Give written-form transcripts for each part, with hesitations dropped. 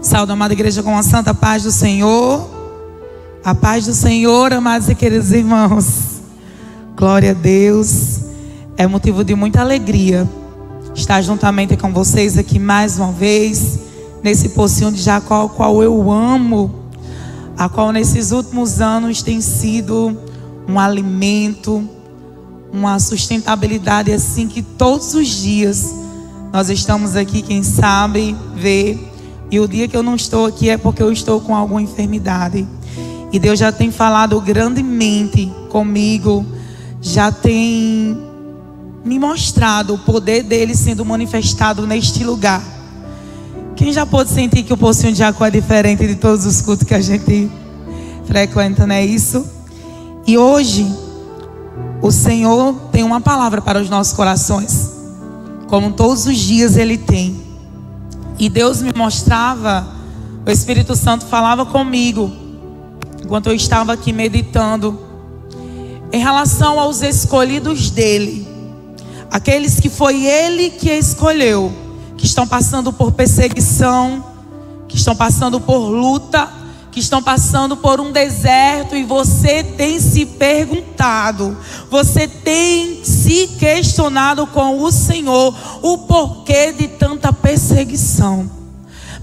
Saúde, amada igreja, com a santa paz do Senhor. A paz do Senhor, amados e queridos irmãos. Glória a Deus. É motivo de muita alegria estar juntamente com vocês aqui mais uma vez, nesse pocinho de Jacó, o qual eu amo, a qual nesses últimos anos tem sido um alimento, uma sustentabilidade assim que todos os dias nós estamos aqui, quem sabe, ver. E o dia que eu não estou aqui é porque eu estou com alguma enfermidade. E Deus já tem falado grandemente comigo, já tem me mostrado o poder dele sendo manifestado neste lugar. Quem já pôde sentir que o Pocinho de Jacó é diferente de todos os cultos que a gente frequenta, não é isso? E hoje o Senhor tem uma palavra para os nossos corações, como todos os dias Ele tem. E Deus me mostrava, o Espírito Santo falava comigo, enquanto eu estava aqui meditando, em relação aos escolhidos dEle, aqueles que foi Ele que escolheu, que estão passando por perseguição, que estão passando por luta, que estão passando por um deserto, e você tem se perguntado, você tem se questionado com o Senhor o porquê de tanta perseguição.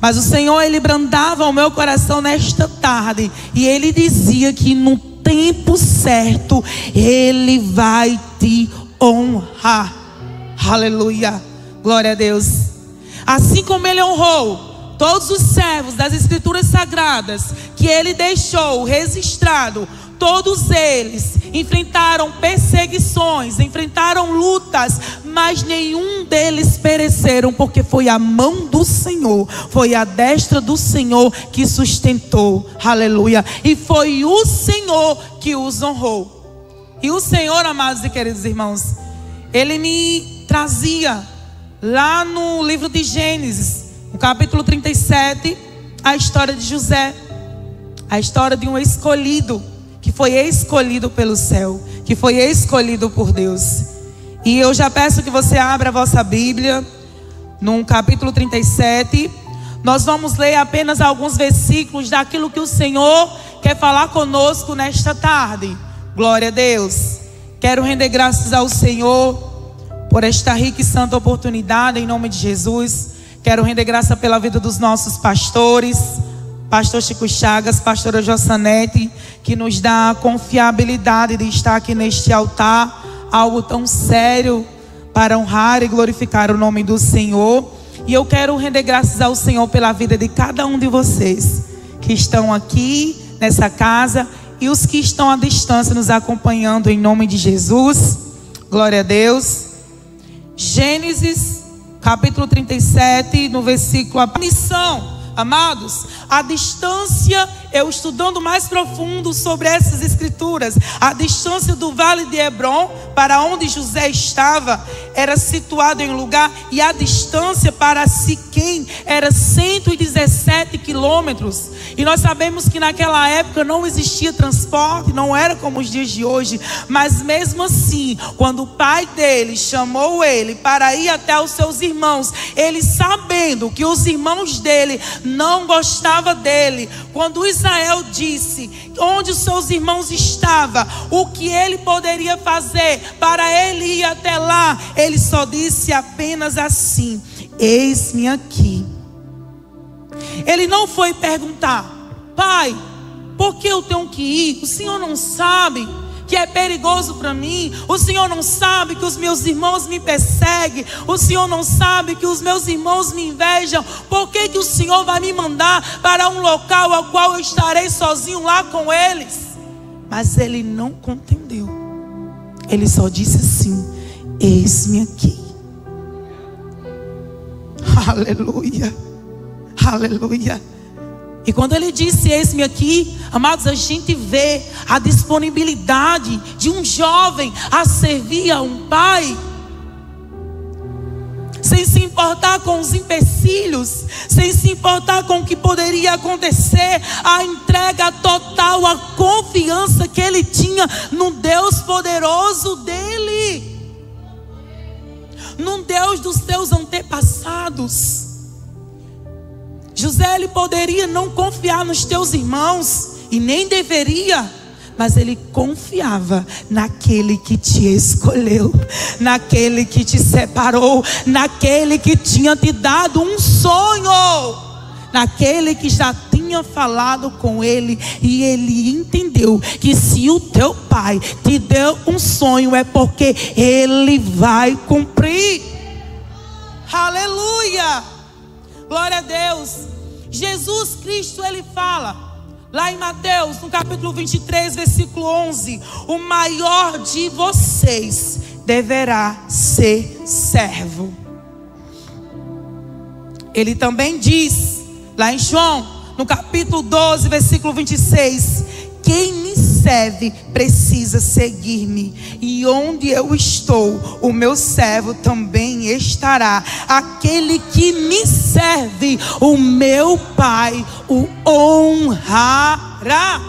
Mas o Senhor, Ele brandava o meu coração nesta tarde, e Ele dizia que no tempo certo Ele vai te honrar. Aleluia, glória a Deus. Assim como Ele honrou todos os servos das Escrituras Sagradas que Ele deixou registrado, todos eles enfrentaram perseguições, enfrentaram lutas, mas nenhum deles pereceram, porque foi a mão do Senhor, foi a destra do Senhor que sustentou, aleluia, e foi o Senhor que os honrou. E o Senhor, amados e queridos irmãos, Ele me trazia lá no livro de Gênesis, no capítulo 37, a história de José, a história de um escolhido, que foi escolhido pelo céu, que foi escolhido por Deus. E eu já peço que você abra a vossa Bíblia, no capítulo 37, nós vamos ler apenas alguns versículos daquilo que o Senhor quer falar conosco nesta tarde. Glória a Deus. Quero render graças ao Senhor por esta rica e santa oportunidade, em nome de Jesus. Quero render graça pela vida dos nossos pastores, pastor Chico Chagas, pastora Jossanete, que nos dá a confiabilidade de estar aqui neste altar, algo tão sério para honrar e glorificar o nome do Senhor. E eu quero render graças ao Senhor pela vida de cada um de vocês que estão aqui nessa casa e os que estão à distância nos acompanhando, em nome de Jesus. Glória a Deus. Gênesis capítulo 37, no versículo, a missão, amados, a distância, eu estudando mais profundo sobre essas escrituras, a distância do vale de Hebrom para onde José estava era situado em um lugar, e a distância para Siquém era 117 quilômetros. E nós sabemos que naquela época não existia transporte, não era como os dias de hoje, mas mesmo assim, quando o pai dele chamou ele para ir até os seus irmãos, ele, sabendo que os irmãos dele não gostavam dele, quando Israel disse onde os seus irmãos estavam, o que ele poderia fazer para ele ir até lá, ele só disse apenas assim: eis-me aqui. Ele não foi perguntar: pai, por que eu tenho que ir? O Senhor não sabe que é perigoso para mim? O Senhor não sabe que os meus irmãos me perseguem? O Senhor não sabe que os meus irmãos me invejam? Por que que o Senhor vai me mandar para um local ao qual eu estarei sozinho lá com eles? Mas ele não contendeu. Ele só disse assim: eis-me aqui. Aleluia, aleluia. E quando ele disse eis-me aqui, amados, a gente vê a disponibilidade de um jovem a servir a um pai, sem se importar com os empecilhos, sem se importar com o que poderia acontecer, a entrega total, a confiança que ele tinha no Deus poderoso dele, no Deus dos teus antepassados. José, ele poderia não confiar nos teus irmãos, e nem deveria, mas ele confiava naquele que te escolheu, naquele que te separou, naquele que tinha te dado um sonho, naquele que já tinha falado com ele. E ele entendeu que se o teu pai te deu um sonho, é porque ele vai cumprir. Aleluia, glória a Deus. Jesus Cristo, ele fala lá em Mateus, no capítulo 23, versículo 11: o maior de vocês deverá ser servo. Ele também diz, lá em João, no capítulo 12, versículo 26: quem me serve precisa seguir-me, e onde eu estou, o meu servo também estará. Aquele que me serve, o meu Pai o honrará.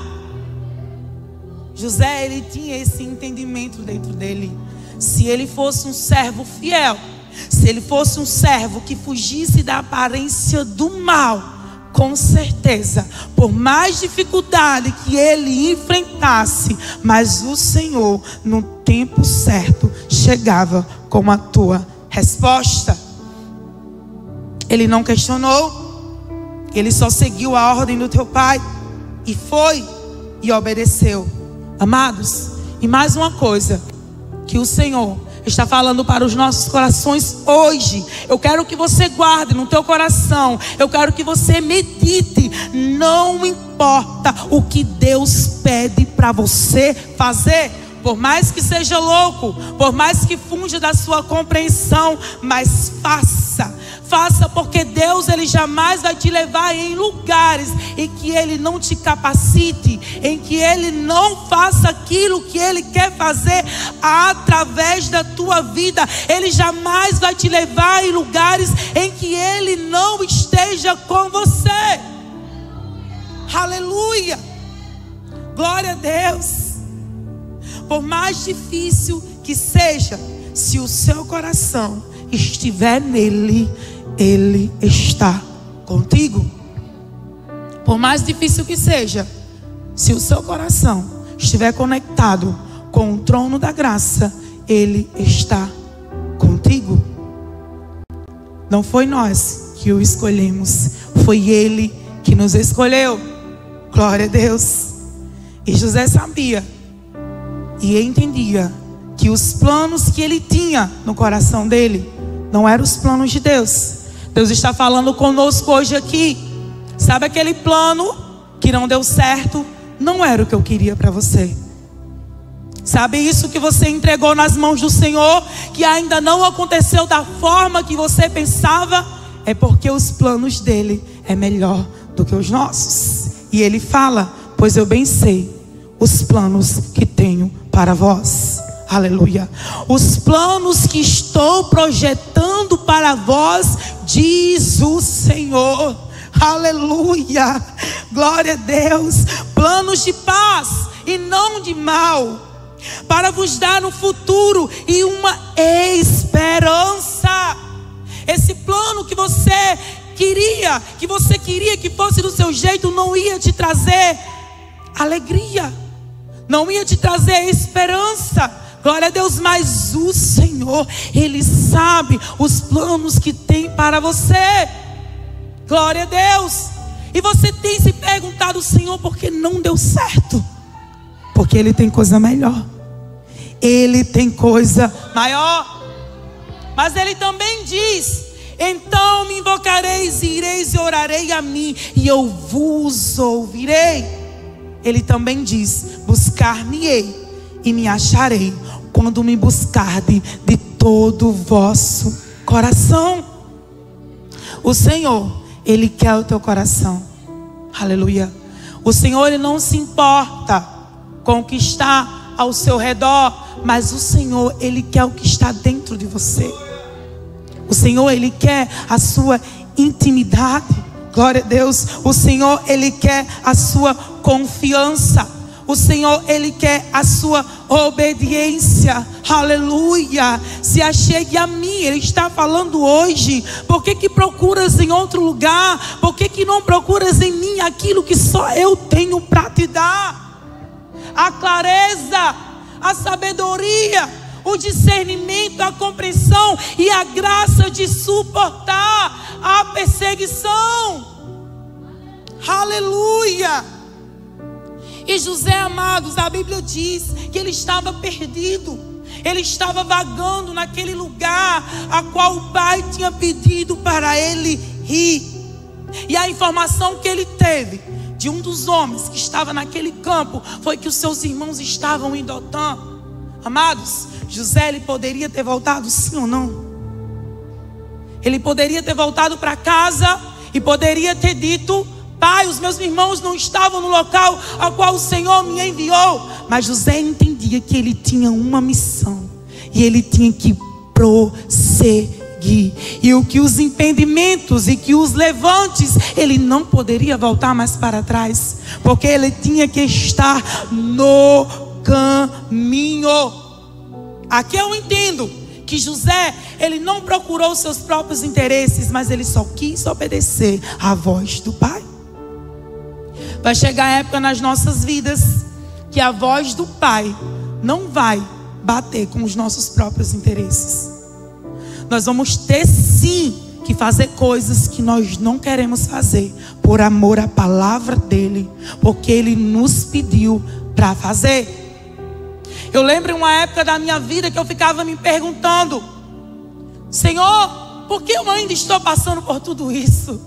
José, ele tinha esse entendimento dentro dele. Se ele fosse um servo fiel, se ele fosse um servo que fugisse da aparência do mal, com certeza, por mais dificuldade que ele enfrentasse, mas o Senhor, no tempo certo, chegava com a tua resposta. Ele não questionou, ele só seguiu a ordem do teu pai, e foi, e obedeceu. Amados, e mais uma coisa que o Senhor está falando para os nossos corações hoje. Eu quero que você guarde no teu coração. Eu quero que você medite. Não importa o que Deus pede para você fazer, por mais que seja louco, por mais que funja da sua compreensão, mas faça. Faça, porque Deus, ele jamais vai te levar em lugares em que ele não te capacite, em que ele não faça aquilo que ele quer fazer através da tua vida. Ele jamais vai te levar em lugares em que ele não esteja com você. Aleluia, glória a Deus. Por mais difícil que seja, se o seu coração estiver nele, ele está contigo. Por mais difícil que seja, se o seu coração estiver conectado com o trono da graça, ele está contigo. Não foi nós que o escolhemos, foi ele que nos escolheu. Glória a Deus. E José sabia e entendia que os planos que ele tinha no coração dele não eram os planos de Deus. Deus está falando conosco hoje aqui. Sabe aquele plano que não deu certo? Não era o que eu queria para você. Sabe isso que você entregou nas mãos do Senhor, que ainda não aconteceu da forma que você pensava? É porque os planos dele é melhor do que os nossos. E ele fala: pois eu bem sei os planos que tenho para vós. Aleluia. Os planos que estou projetando para vós, diz o Senhor. Aleluia, glória a Deus. Planos de paz e não de mal, para vos dar um futuro e uma esperança. Esse plano que você queria que fosse do seu jeito, não ia te trazer alegria, não ia te trazer esperança. Glória a Deus, mas o Senhor, ele sabe os planos que tem para você. Glória a Deus. E você tem se perguntado: Senhor, por que não deu certo? Porque ele tem coisa melhor, ele tem coisa maior. Mas ele também diz: então me invocareis, ireis e orarei a mim, e eu vos ouvirei. Ele também diz: buscar-me-ei e me acharei, quando me buscarde de todo o vosso coração. O Senhor, ele quer o teu coração. Aleluia. O Senhor, ele não se importa com o que está ao seu redor, mas o Senhor, ele quer o que está dentro de você. O Senhor, ele quer a sua intimidade. Glória a Deus. O Senhor, ele quer a sua confiança. O Senhor, ele quer a sua obediência. Aleluia. Se achegue a mim. Ele está falando hoje. Por que procuras em outro lugar? Por que não procuras em mim aquilo que só eu tenho para te dar? A clareza, a sabedoria, o discernimento, a compreensão e a graça de suportar a perseguição. Aleluia. E José, amados, a Bíblia diz que ele estava perdido. Ele estava vagando naquele lugar a qual o pai tinha pedido para ele ir. E a informação que ele teve de um dos homens que estava naquele campo foi que os seus irmãos estavam em Dotã. Amados, José, ele poderia ter voltado, sim ou não? Ele poderia ter voltado para casa e poderia ter dito: pai, os meus irmãos não estavam no local ao qual o Senhor me enviou. Mas José entendia que ele tinha uma missão e ele tinha que prosseguir. E o que os impedimentos e que os levantes, ele não poderia voltar mais para trás, porque ele tinha que estar no caminho. Aqui eu entendo que José, ele não procurou seus próprios interesses, mas ele só quis obedecer à voz do pai. Vai chegar a época nas nossas vidas que a voz do pai não vai bater com os nossos próprios interesses. Nós vamos ter sim que fazer coisas que nós não queremos fazer, por amor à palavra dele, porque ele nos pediu para fazer. Eu lembro uma época da minha vida que eu ficava me perguntando: Senhor, por que eu ainda estou passando por tudo isso?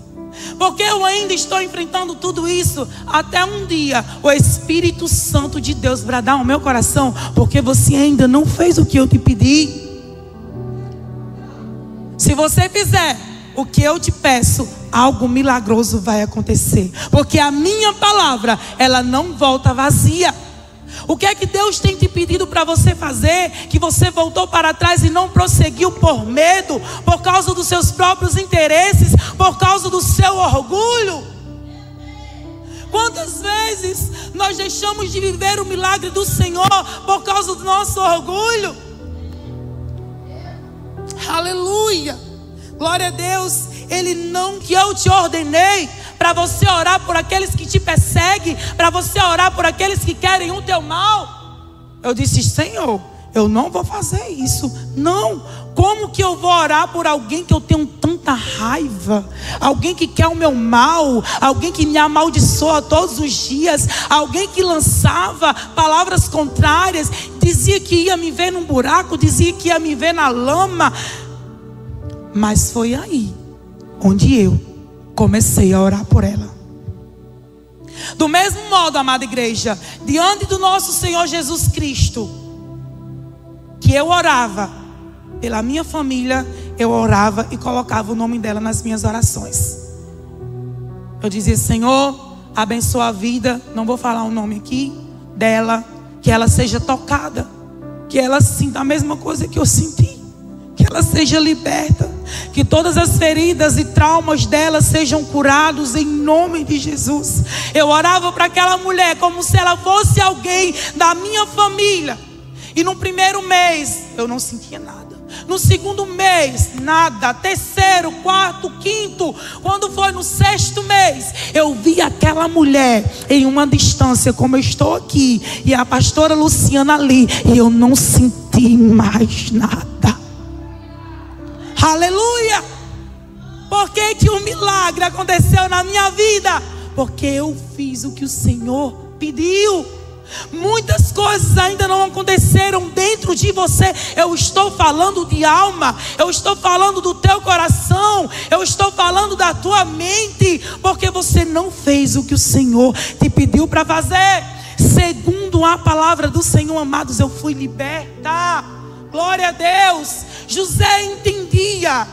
Por que eu ainda estou enfrentando tudo isso? Até um dia o Espírito Santo de Deus bradar ao meu coração: porque você ainda não fez o que eu te pedi. Se você fizer o que eu te peço, algo milagroso vai acontecer, porque a minha palavra, ela não volta vazia. O que é que Deus tem te pedido para você fazer, que você voltou para trás e não prosseguiu por medo, por causa dos seus próprios interesses, por causa do seu orgulho? Quantas vezes nós deixamos de viver o milagre do Senhor por causa do nosso orgulho? Aleluia, glória a Deus. Ele não, que eu te ordenei para você orar por aqueles que te perseguem, para você orar por aqueles que querem o teu mal. Eu disse: Senhor, eu não vou fazer isso. Não, como que eu vou orar por alguém que eu tenho tanta raiva? Alguém que quer o meu mal, alguém que me amaldiçoa todos os dias, alguém que lançava palavras contrárias, dizia que ia me ver num buraco, dizia que ia me ver na lama. Mas foi aí onde eu comecei a orar por ela. Do mesmo modo, amada igreja, diante do nosso Senhor Jesus Cristo, que eu orava pela minha família, eu orava e colocava o nome dela nas minhas orações. Eu dizia: Senhor, abençoa a vida, não vou falar o nome aqui, dela, que ela seja tocada, que ela sinta a mesma coisa que eu senti, que ela seja liberta, que todas as feridas e traumas dela sejam curados em nome de Jesus. Eu orava para aquela mulher como se ela fosse alguém da minha família. E no primeiro mês eu não sentia nada. No segundo mês, nada. Terceiro, quarto, quinto. Quando foi no sexto mês, eu vi aquela mulher em uma distância, como eu estou aqui, e a pastora Luciana ali, e eu não senti mais nada. Aleluia! Por que que o milagre aconteceu na minha vida? Porque eu fiz o que o Senhor pediu. Muitas coisas ainda não aconteceram dentro de você. Eu estou falando de alma, eu estou falando do teu coração, eu estou falando da tua mente, porque você não fez o que o Senhor te pediu para fazer. Segundo a palavra do Senhor, amados, eu fui liberta. Glória a Deus. José entendia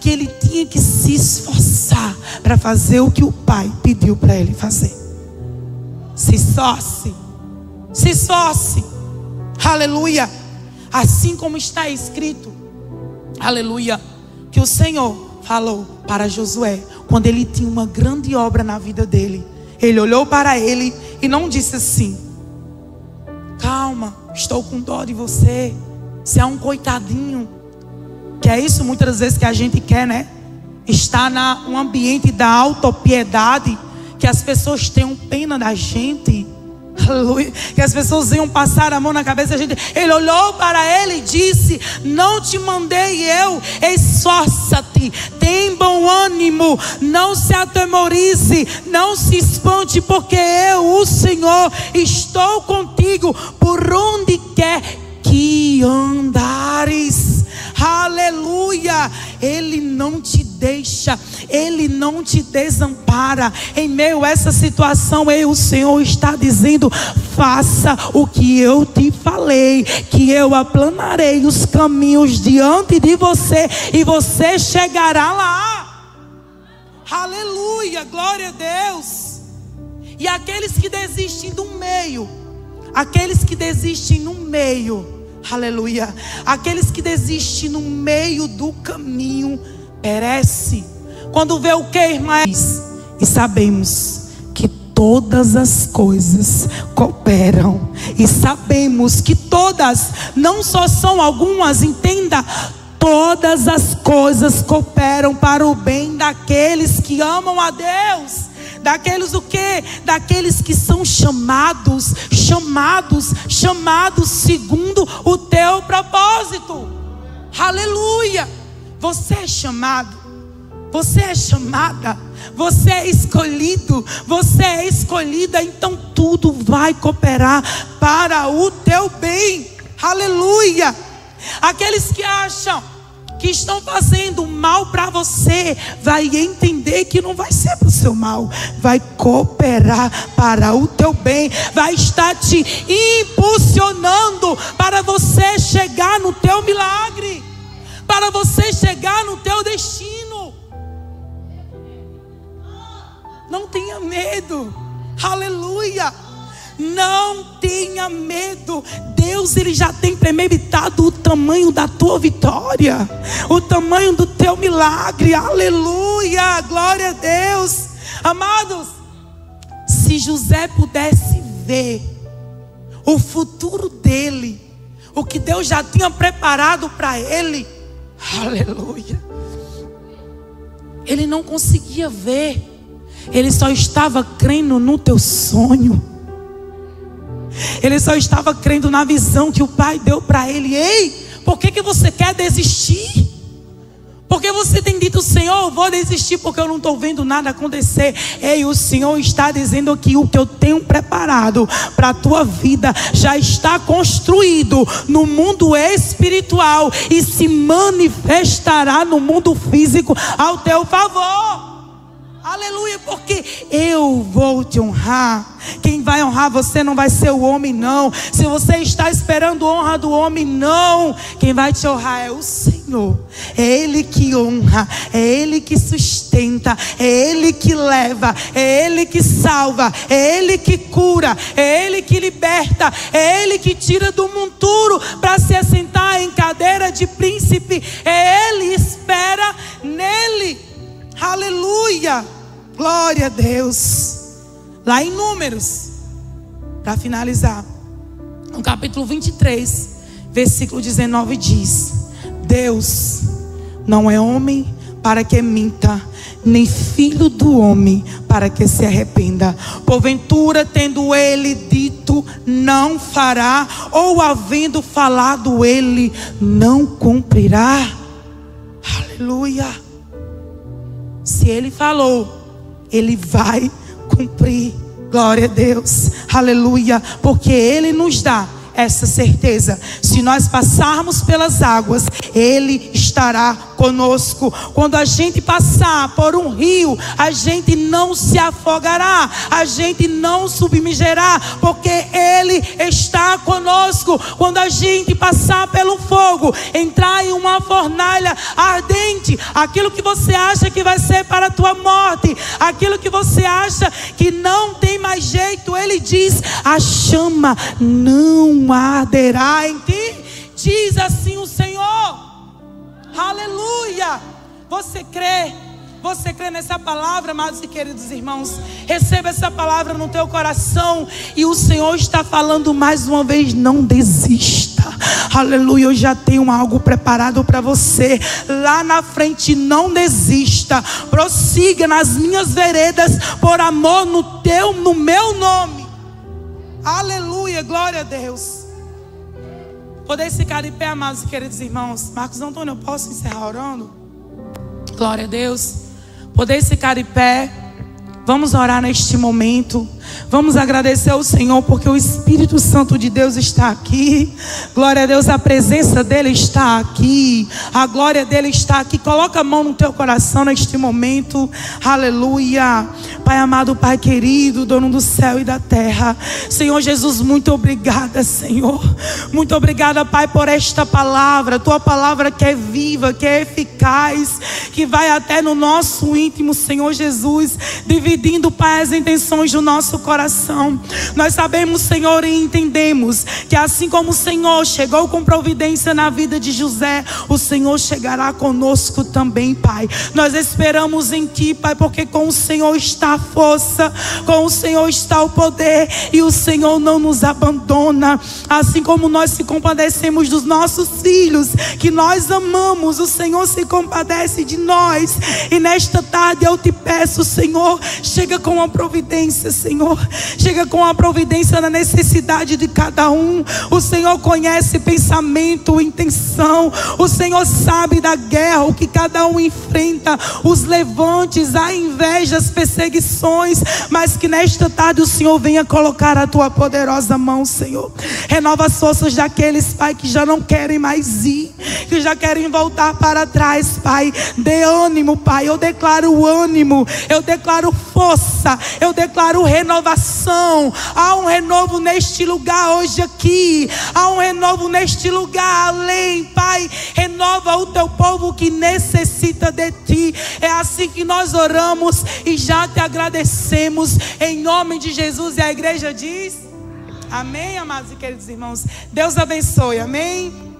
que ele tinha que se esforçar para fazer o que o pai pediu para ele fazer. Se esforce, aleluia, assim como está escrito, aleluia, que o Senhor falou para Josué, quando ele tinha uma grande obra na vida dele. Ele olhou para ele e não disse assim: calma, estou com dó de você. Você é um coitadinho. Que é isso muitas vezes que a gente quer, né? Estar num ambiente da autopiedade, que as pessoas tenham pena da gente. Aleluia. Que as pessoas venham passar a mão na cabeça da gente. Ele olhou para ele e disse: não te mandei eu, esforça-te, tem bom ânimo, não se atemorize, não se espante, porque eu, o Senhor, estou contigo por onde quer que andares. Aleluia. Ele não te deixa, Ele não te desampara. Em meio a essa situação, o Senhor está dizendo: faça o que eu te falei, que eu aplanarei os caminhos diante de você, e você chegará lá. Aleluia, glória a Deus. E aqueles que desistem do meio, aqueles que desistem no meio, aleluia, aqueles que desistem no meio do caminho, perece. Quando vê o que, irmãs? E sabemos que todas as coisas cooperam. E sabemos que todas, não só são algumas, entenda, todas as coisas cooperam para o bem daqueles que amam a Deus. Daqueles o quê? Daqueles que são chamados segundo o teu propósito. Aleluia. Você é chamado, você é chamada, você é escolhido, você é escolhida. Então tudo vai cooperar para o teu bem. Aleluia. Aqueles que acham que estão fazendo mal para você, vai entender que não vai ser para o seu mal, vai cooperar para o teu bem, vai estar te impulsionando para você chegar no teu milagre, para você chegar no teu destino. Não tenha medo. Aleluia. Não tenha medo. Deus, Ele já tem premeditado o tamanho da tua vitória, o tamanho do teu milagre. Aleluia, glória a Deus. Amados, se José pudesse ver o futuro dele, o que Deus já tinha preparado para ele, aleluia, ele não conseguia ver. Ele só estava crendo no teu sonho. Ele só estava crendo na visão que o Pai deu para ele. Ei, por que você quer desistir? Porque você tem dito: Senhor, eu vou desistir porque eu não estou vendo nada acontecer. Ei, o Senhor está dizendo que o que eu tenho preparado para a tua vida já está construído no mundo espiritual e se manifestará no mundo físico ao teu favor. Aleluia, porque eu vou te honrar. Quem vai honrar você não vai ser o homem, não. Se você está esperando honra do homem, não. Quem vai te honrar é o Senhor. É Ele que honra, é Ele que sustenta, é Ele que leva, é Ele que salva, é Ele que cura, é Ele que liberta, é Ele que tira do monturo para se assentar em cadeira de príncipe. É Ele, espera nele. Aleluia, glória a Deus. Lá em Números, para finalizar, no capítulo 23, versículo 19 diz: Deus não é homem para que minta, nem filho do homem para que se arrependa. Porventura, tendo ele dito, não fará, ou havendo falado ele, não cumprirá. Aleluia. Se Ele falou, Ele vai cumprir. Glória a Deus, aleluia. Porque Ele nos dá essa certeza: se nós passarmos pelas águas, Ele estará conosco. Quando a gente passar por um rio, a gente não se afogará, a gente não submergerá, porque Ele está conosco. Quando a gente passar pelo fogo, entrar em uma fornalha ardente, aquilo que você acha que vai ser para a tua morte, aquilo que você acha que não tem mais jeito, Ele diz: a chama não arderá em ti, diz assim o Senhor. Aleluia. Você crê Você crê nessa palavra, amados e queridos irmãos? Receba essa palavra no teu coração. E o Senhor está falando mais uma vez: não desista. Aleluia, eu já tenho algo preparado para você lá na frente. Não desista, prossiga nas minhas veredas, por amor no meu nome. Aleluia, glória a Deus. Podeis ficar de pé, amados e queridos irmãos. Marcos Antônio, eu posso encerrar orando? Glória a Deus. Podeis ficar de pé. Vamos orar neste momento. Vamos agradecer ao Senhor, porque o Espírito Santo de Deus está aqui. Glória a Deus, a presença dele está aqui. A glória dele está aqui. Coloca a mão no teu coração neste momento. Aleluia. Pai amado, Pai querido, dono do céu e da terra, Senhor Jesus, muito obrigada, Senhor. Muito obrigada, Pai, por esta palavra. Tua palavra que é viva, que é eficaz, que vai até no nosso íntimo, Senhor Jesus, dividindo, Pai, as intenções do nosso coração. Nós sabemos, Senhor, e entendemos que assim como o Senhor chegou com providência na vida de José, o Senhor chegará conosco também, Pai. Nós esperamos em Ti, Pai, porque com o Senhor está a força, com o Senhor está o poder, e o Senhor não nos abandona. Assim como nós se compadecemos dos nossos filhos que nós amamos, o Senhor se compadece de nós. E nesta tarde eu te peço, Senhor, chega com a providência, Senhor. Chega com a providência na necessidade de cada um. O Senhor conhece pensamento, intenção. O Senhor sabe da guerra, o que cada um enfrenta, os levantes, a inveja, as perseguições. Mas que nesta tarde o Senhor venha colocar a tua poderosa mão, Senhor. Renova as forças daqueles, Pai, que já não querem mais ir, que já querem voltar para trás, Pai. Dê ânimo, Pai. Eu declaro ânimo, eu declaro força, eu declaro renovação. Há um renovo neste lugar hoje aqui. Há um renovo neste lugar além, Pai. Renova o teu povo que necessita de Ti. É assim que nós oramos e já te agradecemos em nome de Jesus. E a igreja diz amém, amados e queridos irmãos. Deus abençoe, amém.